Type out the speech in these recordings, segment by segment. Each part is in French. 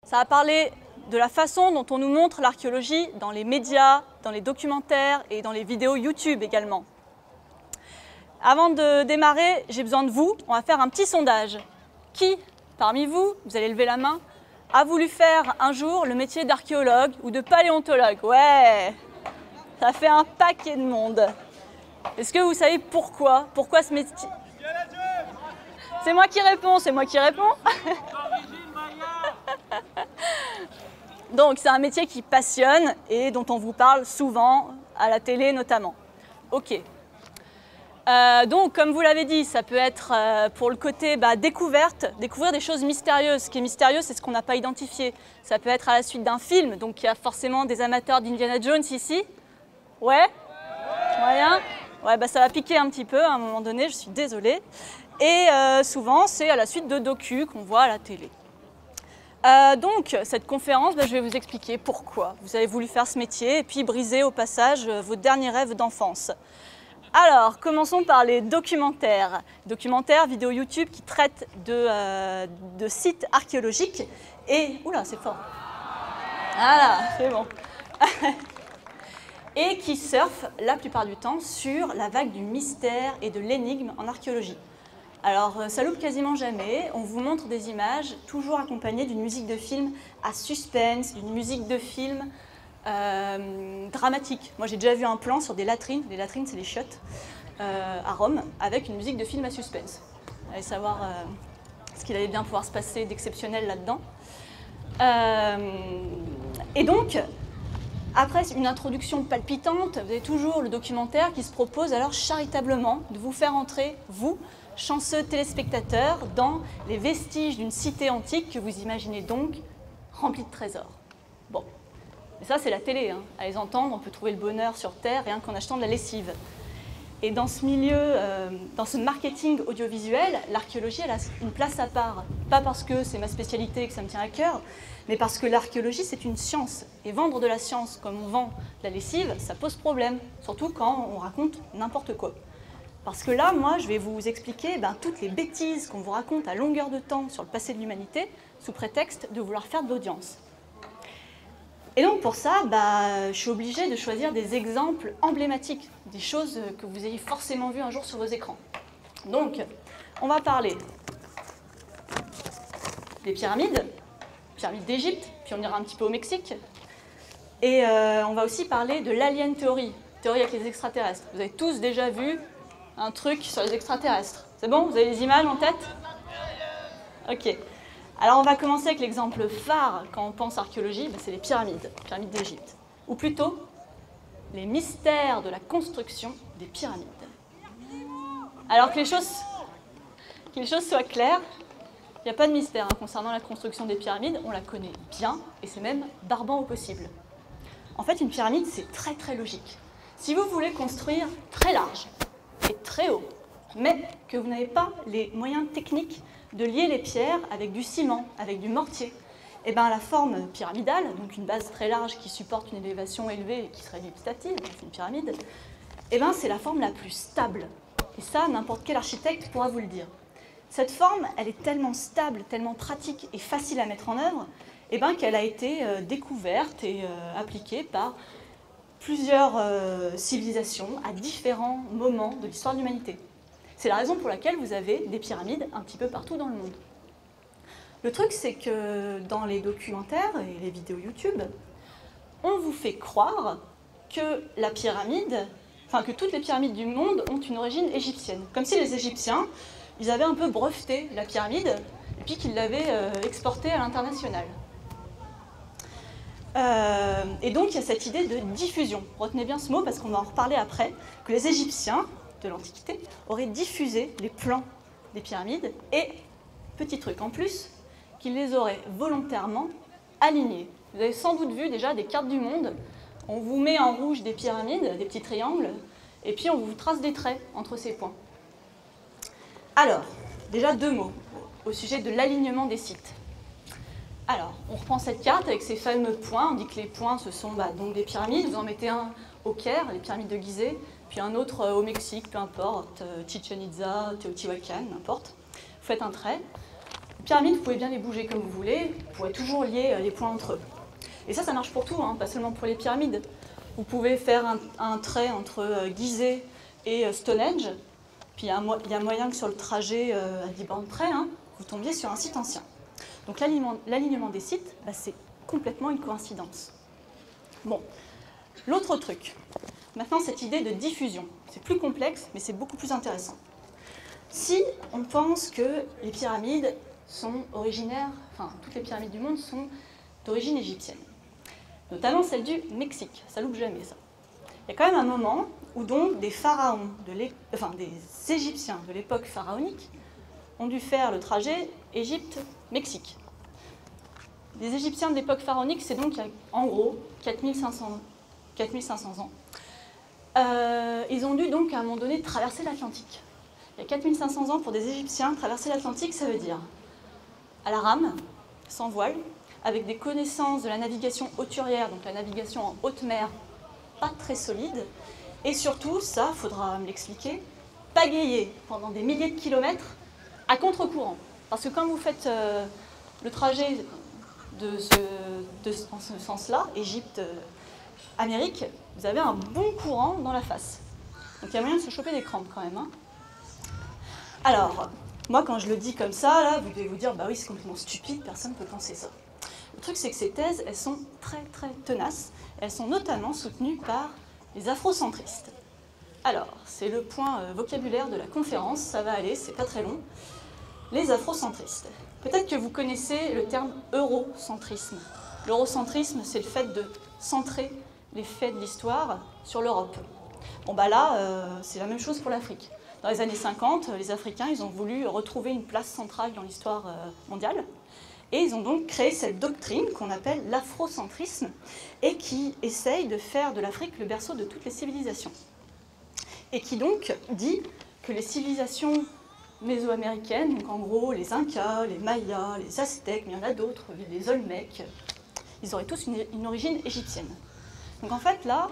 Ça va parler de la façon dont on nous montre l'archéologie dans les médias, dans les documentaires et dans les vidéos YouTube également. Avant de démarrer, j'ai besoin de vous. On va faire un petit sondage. Qui, parmi vous, vous allez lever la main, a voulu faire un jour le métier d'archéologue ou de paléontologue? Ouais, ça fait un paquet de monde. Est-ce que vous savez pourquoi? Pourquoi ce métier? C'est moi qui réponds, c'est moi qui réponds. Donc c'est un métier qui passionne et dont on vous parle souvent, à la télé notamment. Ok. Donc comme vous l'avez dit, ça peut être pour le côté découvrir des choses mystérieuses. Ce qui est mystérieux, c'est ce qu'on n'a pas identifié. Ça peut être à la suite d'un film, donc il y a forcément des amateurs d'Indiana Jones ici. Ouais? Moyen? Ouais, ça va piquer un petit peu à un moment donné, je suis désolée. Et souvent, c'est à la suite de docus qu'on voit à la télé. Donc, cette conférence, je vais vous expliquer pourquoi vous avez voulu faire ce métier et puis briser au passage vos derniers rêves d'enfance. Alors, commençons par les documentaires. Documentaires, vidéos YouTube qui traitent de sites archéologiques et... Oula, c'est fort. Voilà, c'est bon. Et qui surfent la plupart du temps sur la vague du mystère et de l'énigme en archéologie. Alors, ça loupe quasiment jamais. On vous montre des images toujours accompagnées d'une musique de film à suspense, d'une musique de film dramatique. Moi, j'ai déjà vu un plan sur des latrines. Les latrines, c'est les chiottes à Rome, avec une musique de film à suspense. Allez savoir ce qu'il allait bien pouvoir se passer d'exceptionnel là-dedans. Et donc, après une introduction palpitante, vous avez toujours le documentaire qui se propose alors charitablement de vous faire entrer, vous, chanceux téléspectateurs, dans les vestiges d'une cité antique que vous imaginez donc remplie de trésors. Bon, mais ça c'est la télé, hein. À les entendre, on peut trouver le bonheur sur Terre rien qu'en achetant de la lessive. Et dans ce milieu, dans ce marketing audiovisuel, l'archéologie elle a une place à part. Pas parce que c'est ma spécialité et que ça me tient à cœur, mais parce que l'archéologie c'est une science. Et vendre de la science comme on vend de la lessive, ça pose problème, surtout quand on raconte n'importe quoi. Parce que là, moi, je vais vous expliquer toutes les bêtises qu'on vous raconte à longueur de temps sur le passé de l'humanité, sous prétexte de vouloir faire de l'audience. Et donc pour ça, je suis obligée de choisir des exemples emblématiques, des choses que vous ayez forcément vues un jour sur vos écrans. Donc, on va parler des pyramides d'Égypte, puis on ira un petit peu au Mexique. Et on va aussi parler de l'alien théorie, théorie avec les extraterrestres. Vous avez tous déjà vu un truc sur les extraterrestres. C'est bon? Vous avez les images en tête? Ok. Alors on va commencer avec l'exemple phare quand on pense archéologie, c'est les pyramides d'Égypte. Ou plutôt, les mystères de la construction des pyramides. Alors que les choses soient claires, il n'y a pas de mystère concernant la construction des pyramides, on la connaît bien et c'est même barbant au possible. En fait, une pyramide, c'est très très logique. Si vous voulez construire très large et très haut, mais que vous n'avez pas les moyens techniques de lier les pierres avec du ciment, avec du mortier, et la forme pyramidale, donc une base très large qui supporte une élévation élevée et qui serait dubitative, c'est une pyramide, c'est la forme la plus stable. Et ça, n'importe quel architecte pourra vous le dire. Cette forme, elle est tellement stable, tellement pratique et facile à mettre en œuvre, qu'elle a été découverte et appliquée par plusieurs civilisations à différents moments de l'histoire de l'humanité. C'est la raison pour laquelle vous avez des pyramides un petit peu partout dans le monde. Le truc, c'est que dans les documentaires et les vidéos YouTube, on vous fait croire que que toutes les pyramides du monde ont une origine égyptienne. Comme si les Égyptiens, ils avaient un peu breveté la pyramide et puis qu'ils l'avaient exportée à l'international. Et donc, il y a cette idée de diffusion. Retenez bien ce mot parce qu'on va en reparler après, que les Égyptiens de l'Antiquité auraient diffusé les plans des pyramides et, petit truc en plus, qu'ils les auraient volontairement alignés. Vous avez sans doute vu déjà des cartes du monde. On vous met en rouge des pyramides, des petits triangles, et puis on vous trace des traits entre ces points. Alors, déjà 2 mots au sujet de l'alignement des sites. Alors, on reprend cette carte avec ces fameux points. On dit que les points, ce sont donc des pyramides. Vous en mettez un au Caire, les pyramides de Gizeh, puis un autre au Mexique, peu importe, Chichen Itza, Teotihuacan, n'importe. Vous faites un trait. pyramides, vous pouvez bien les bouger comme vous voulez, vous pourrez toujours lier les points entre eux. Et ça marche pour tout, hein, pas seulement pour les pyramides. Vous pouvez faire un trait entre Gizeh et Stonehenge, puis il y a moyen que sur le trajet à 10 bornes près, hein, vous tombiez sur un site ancien. Donc l'alignement des sites, bah, c'est complètement une coïncidence. Bon, l'autre truc, maintenant cette idée de diffusion. C'est plus complexe, mais c'est beaucoup plus intéressant. Si on pense que les pyramides sont originaires, enfin toutes les pyramides du monde sont d'origine égyptienne, notamment celle du Mexique, ça loupe jamais ça. Il y a quand même un moment où donc des pharaons, des Égyptiens de l'époque pharaonique ont dû faire le trajet Égypte-Mexique. Les Égyptiens de l'époque pharaonique, c'est donc en gros 4500 ans. Ils ont dû donc à un moment donné traverser l'Atlantique. Il y a 4500 ans pour des Égyptiens, traverser l'Atlantique, ça veut dire à la rame, sans voile, avec des connaissances de la navigation hauturière, donc la navigation en haute mer, pas très solide, et surtout, ça, faudra me l'expliquer, pagayer pendant des milliers de kilomètres à contre-courant. Parce que quand vous faites le trajet dans ce sens-là, Égypte-Amérique, vous avez un bon courant dans la face. Donc il y a moyen de se choper des crampes quand même. Hein. Alors, moi quand je le dis comme ça, là, vous devez vous dire, bah oui, c'est complètement stupide, personne ne peut penser ça. Le truc, c'est que ces thèses, elles sont très très tenaces. Elles sont notamment soutenues par les afrocentristes. Alors, c'est le point vocabulaire de la conférence, ça va aller, c'est pas très long. Les afrocentristes. Peut-être que vous connaissez le terme eurocentrisme. L'eurocentrisme, c'est le fait de centrer les faits de l'histoire sur l'Europe. Bon bah là, c'est la même chose pour l'Afrique. Dans les années 50, les Africains, ils ont voulu retrouver une place centrale dans l'histoire mondiale. Et ils ont donc créé cette doctrine qu'on appelle l'afrocentrisme et qui essaye de faire de l'Afrique le berceau de toutes les civilisations. Et qui donc dit que les civilisations mésoaméricaines, donc en gros les Incas, les Mayas, les Aztèques, mais il y en a d'autres, les Olmecs, ils auraient tous une origine égyptienne. Donc en fait là,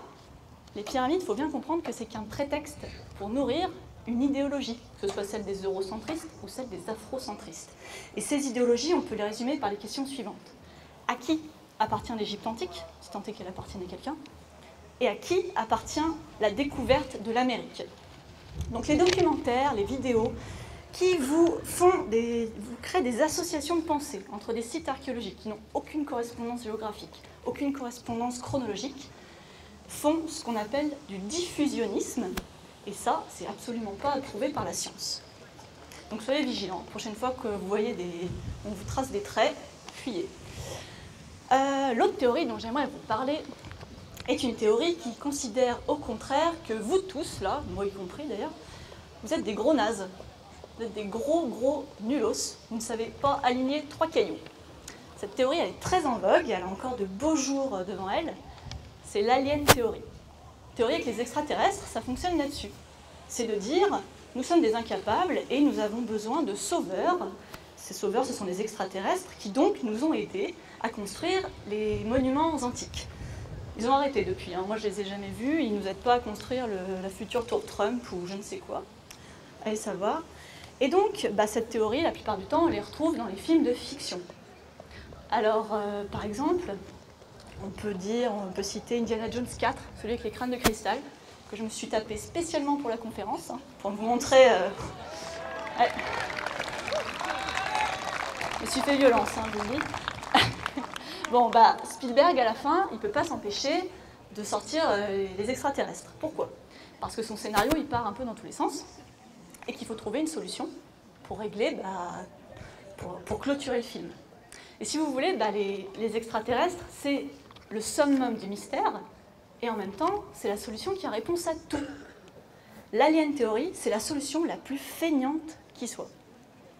les pyramides, il faut bien comprendre que c'est qu'un prétexte pour nourrir une idéologie, que ce soit celle des eurocentristes ou celle des afrocentristes. Et ces idéologies, on peut les résumer par les questions suivantes. À qui appartient l'Égypte antique, si tant est qu'elle appartienne à quelqu'un, et à qui appartient la découverte de l'Amérique. Donc les documentaires, les vidéos, qui vous créent des associations de pensée entre des sites archéologiques qui n'ont aucune correspondance géographique, aucune correspondance chronologique, font ce qu'on appelle du diffusionnisme, et ça, c'est absolument pas approuvé par la science. Donc soyez vigilants, la prochaine fois que vous voyez on vous trace des traits, fuyez. L'autre théorie dont j'aimerais vous parler est une théorie qui considère au contraire que vous tous, là, moi y compris d'ailleurs, vous êtes des gros nazes. Vous êtes des gros nulos, vous ne savez pas aligner 3 cailloux. Cette théorie, elle est très en vogue, elle a encore de beaux jours devant elle. C'est l'alien théorie. Théorie avec les extraterrestres, ça fonctionne là-dessus. C'est de dire, nous sommes des incapables et nous avons besoin de sauveurs. Ces sauveurs, ce sont les extraterrestres qui donc nous ont aidés à construire les monuments antiques. Ils ont arrêté depuis, hein. Moi je les ai jamais vus, ils ne nous aident pas à construire la future tour Trump ou je ne sais quoi. Allez savoir. Et donc, cette théorie, la plupart du temps, on les retrouve dans les films de fiction. Alors, par exemple, on peut citer Indiana Jones 4, celui avec les crânes de cristal, que je me suis tapé spécialement pour la conférence, hein, pour vous montrer... Ouais. Je me suis fait violence, hein, je vous le dis. Bon, Spielberg, à la fin, il ne peut pas s'empêcher de sortir les extraterrestres. Pourquoi? Parce que son scénario, il part un peu dans tous les sens, et qu'il faut trouver une solution pour régler, pour clôturer le film. Et si vous voulez, les extraterrestres, c'est le summum du mystère, et en même temps, c'est la solution qui a réponse à tout. L'alien théorie, c'est la solution la plus feignante qui soit.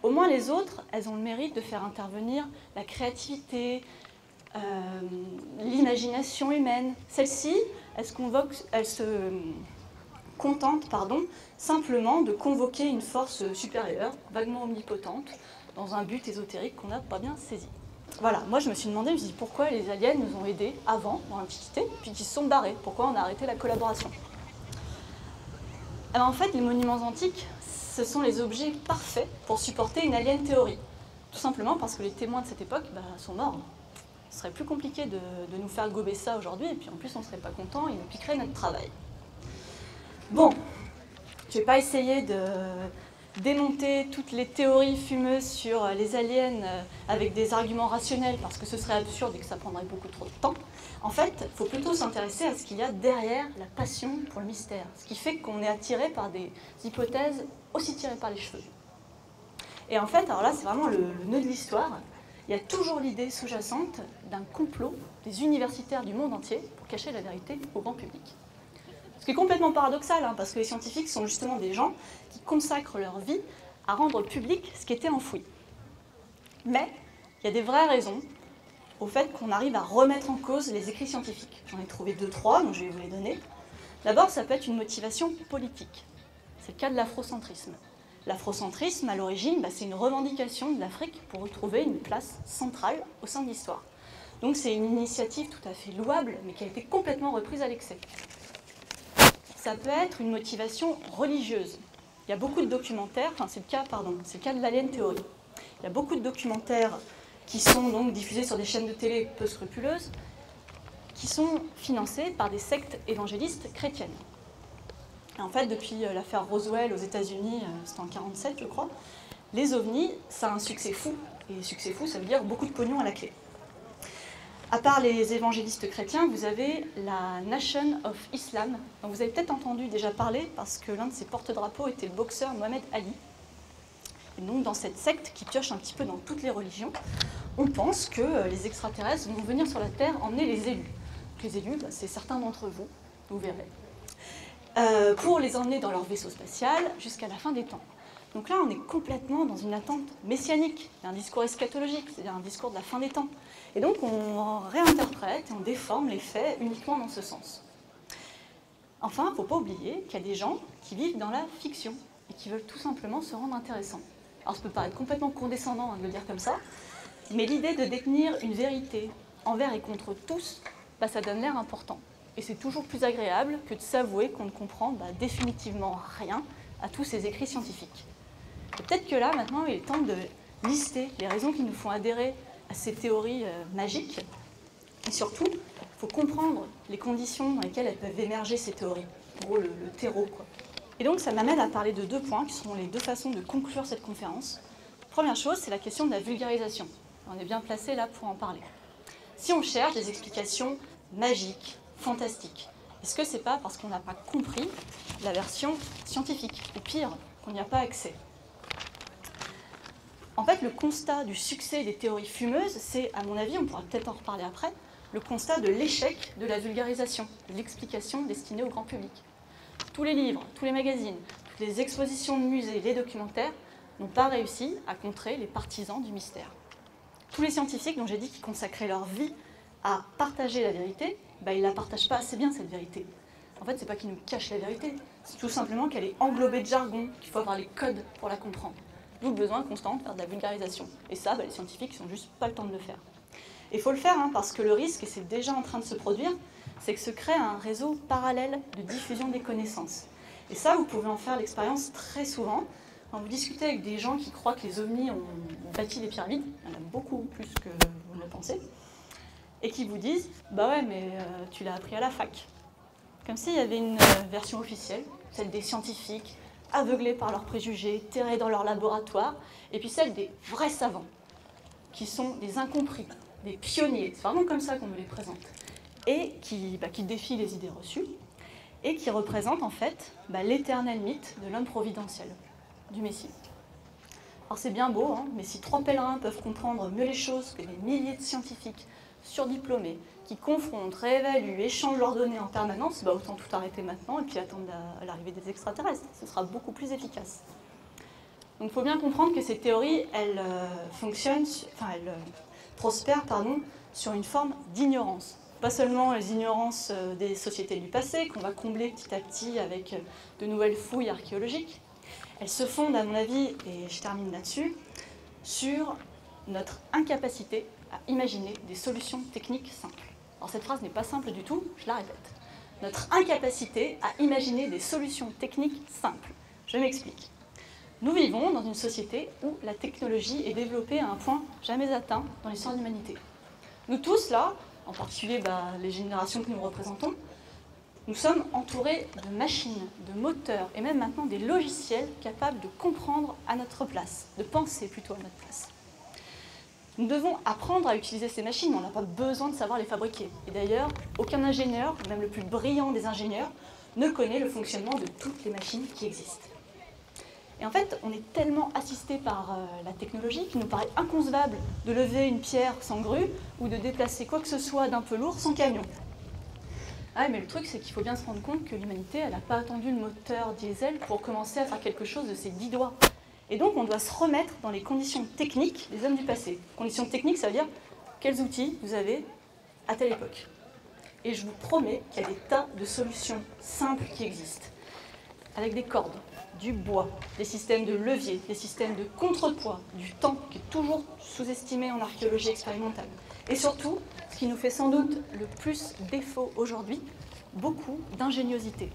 Au moins les autres, elles ont le mérite de faire intervenir la créativité, l'imagination humaine. Celle-ci, elle se contente, simplement de convoquer une force supérieure, vaguement omnipotente, dans un but ésotérique qu'on n'a pas bien saisi. Voilà, moi je me suis demandé, pourquoi les aliens nous ont aidés avant, dans l'Antiquité, puis qu'ils se sont barrés, pourquoi on a arrêté la collaboration. Alors en fait, les monuments antiques, ce sont les objets parfaits pour supporter une alien théorie. Tout simplement parce que les témoins de cette époque sont morts. Ce serait plus compliqué de nous faire gober ça aujourd'hui, et puis en plus on ne serait pas content, ils nous piqueraient notre travail. Bon, je ne vais pas essayer de démonter toutes les théories fumeuses sur les aliens avec des arguments rationnels, parce que ce serait absurde et que ça prendrait beaucoup trop de temps. En fait, il faut plutôt s'intéresser à ce qu'il y a derrière la passion pour le mystère, ce qui fait qu'on est attiré par des hypothèses aussi tirées par les cheveux. Et en fait, alors là, c'est vraiment le nœud de l'histoire. Il y a toujours l'idée sous-jacente d'un complot des universitaires du monde entier pour cacher la vérité au grand public. Ce qui est complètement paradoxal, parce que les scientifiques sont justement des gens qui consacrent leur vie à rendre public ce qui était enfoui. Mais il y a des vraies raisons au fait qu'on arrive à remettre en cause les écrits scientifiques. J'en ai trouvé 2-3, donc je vais vous les donner. D'abord, ça peut être une motivation politique. C'est le cas de l'afrocentrisme. L'afrocentrisme, à l'origine, c'est une revendication de l'Afrique pour retrouver une place centrale au sein de l'histoire. Donc c'est une initiative tout à fait louable, mais qui a été complètement reprise à l'excès. Ça peut être une motivation religieuse. Il y a beaucoup de documentaires, c'est le cas de l'Alien Theory. Il y a beaucoup de documentaires qui sont donc diffusés sur des chaînes de télé peu scrupuleuses, qui sont financés par des sectes évangélistes chrétiennes. Et en fait, depuis l'affaire Roswell aux États-Unis, c'était en 1947, je crois, les ovnis, ça a un succès fou. Et succès fou, ça veut dire beaucoup de pognon à la clé. À part les évangélistes chrétiens, vous avez la Nation of Islam. Donc vous avez peut-être entendu déjà parler, parce que l'un de ses porte-drapeaux était le boxeur Mohamed Ali. Et donc dans cette secte qui pioche un petit peu dans toutes les religions, on pense que les extraterrestres vont venir sur la Terre emmener les élus. Donc les élus, c'est certains d'entre vous, vous verrez. Pour les emmener dans leur vaisseau spatial jusqu'à la fin des temps. Donc là, on est complètement dans une attente messianique. Il y a un discours eschatologique, c'est-à-dire un discours de la fin des temps. Et donc, on réinterprète et on déforme les faits uniquement dans ce sens. Enfin, il ne faut pas oublier qu'il y a des gens qui vivent dans la fiction et qui veulent tout simplement se rendre intéressants. Alors, ça peut paraître complètement condescendant de le dire comme ça, mais l'idée de détenir une vérité envers et contre tous, ça donne l'air important. Et c'est toujours plus agréable que de s'avouer qu'on ne comprend définitivement rien à tous ces écrits scientifiques. Et peut-être que là, maintenant, il est temps de lister les raisons qui nous font adhérer à ces théories magiques. Et surtout, il faut comprendre les conditions dans lesquelles elles peuvent émerger, ces théories. En gros, le terreau, quoi. Et donc, ça m'amène à parler de 2 points, qui seront les 2 façons de conclure cette conférence. Première chose, c'est la question de la vulgarisation. On est bien placé là pour en parler. Si on cherche des explications magiques, fantastique. Est-ce que c'est pas parce qu'on n'a pas compris la version scientifique, ou pire, qu'on n'y a pas accès? En fait, le constat du succès des théories fumeuses, c'est, à mon avis, on pourra peut-être en reparler après, le constat de l'échec de la vulgarisation, de l'explication destinée au grand public. Tous les livres, tous les magazines, toutes les expositions de musées, les documentaires n'ont pas réussi à contrer les partisans du mystère. Tous les scientifiques dont j'ai dit qu'ils consacraient leur vie à partager la vérité, ils ne la partagent pas assez bien, cette vérité. En fait, c'est pas qu'ils nous cachent la vérité, c'est tout simplement qu'elle est englobée de jargon, qu'il faut avoir les codes pour la comprendre. D'où le besoin constant de faire de la vulgarisation. Et ça, les scientifiques n'ont juste pas le temps de le faire. Et il faut le faire, parce que le risque, et c'est déjà en train de se produire, c'est que se crée un réseau parallèle de diffusion des connaissances. Et ça, vous pouvez en faire l'expérience très souvent. Quand vous discutez avec des gens qui croient que les ovnis ont bâti les pyramides, il y en a beaucoup plus que vous ne le pensez, et qui vous disent « Bah ouais, mais tu l'as appris à la fac ». Comme s'il y avait une version officielle, celle des scientifiques, aveuglés par leurs préjugés, terrés dans leur laboratoire, et puis celle des vrais savants, qui sont des incompris, des pionniers, c'est vraiment comme ça qu'on me les présente, et qui défient les idées reçues, et qui représentent en fait l'éternel mythe de l'homme providentiel, du Messie. Alors c'est bien beau, mais si 3 pèlerins peuvent comprendre mieux les choses que des milliers de scientifiques surdiplômés, qui confrontent, réévaluent, échangent leurs données en permanence, autant tout arrêter maintenant et puis attendre l'arrivée des extraterrestres. Ce sera beaucoup plus efficace. Donc il faut bien comprendre que ces théories, elles prospèrent sur une forme d'ignorance. Pas seulement les ignorances des sociétés du passé, qu'on va combler petit à petit avec de nouvelles fouilles archéologiques. Elles se fondent, à mon avis, et je termine là-dessus, sur notre incapacité à imaginer des solutions techniques simples. Alors cette phrase n'est pas simple du tout, je la répète. Notre incapacité à imaginer des solutions techniques simples. Je m'explique. Nous vivons dans une société où la technologie est développée à un point jamais atteint dans l'histoire de l'humanité. Nous tous, là, en particulier les générations que nous représentons, nous sommes entourés de machines, de moteurs et même maintenant des logiciels capables de comprendre à notre place, de penser plutôt à notre place. Nous devons apprendre à utiliser ces machines, mais on n'a pas besoin de savoir les fabriquer. Et d'ailleurs, aucun ingénieur, même le plus brillant des ingénieurs, ne connaît le fonctionnement de toutes les machines qui existent. Et en fait, on est tellement assisté par la technologie qu'il nous paraît inconcevable de lever une pierre sans grue ou de déplacer quoi que ce soit d'un peu lourd sans camion. Ah, mais le truc, c'est qu'il faut bien se rendre compte que l'humanité, elle n'a pas attendu le moteur diesel pour commencer à faire quelque chose de ses 10 doigts. Et donc, on doit se remettre dans les conditions techniques des hommes du passé. Conditions techniques, ça veut dire quels outils vous avez à telle époque. Et je vous promets qu'il y a des tas de solutions simples qui existent. Avec des cordes, du bois, des systèmes de levier, des systèmes de contrepoids, du temps qui est toujours sous-estimé en archéologie expérimentale. Et surtout, ce qui nous fait sans doute le plus défaut aujourd'hui, beaucoup d'ingéniosité.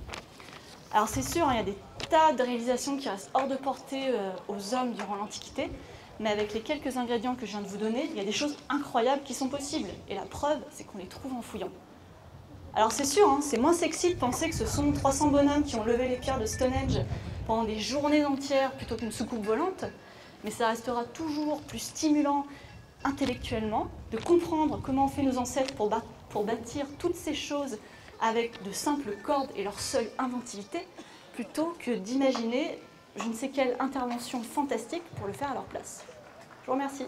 Alors c'est sûr, il y a des tas de réalisations qui restent hors de portée aux hommes durant l'Antiquité, mais avec les quelques ingrédients que je viens de vous donner, il y a des choses incroyables qui sont possibles. Et la preuve, c'est qu'on les trouve en fouillant. Alors c'est sûr, c'est moins sexy de penser que ce sont 300 bonhommes qui ont levé les pierres de Stonehenge pendant des journées entières plutôt qu'une soucoupe volante, mais ça restera toujours plus stimulant intellectuellement de comprendre comment ont fait nos ancêtres pour bâtir toutes ces choses avec de simples cordes et leur seule inventivité, plutôt que d'imaginer je ne sais quelle intervention fantastique pour le faire à leur place. Je vous remercie.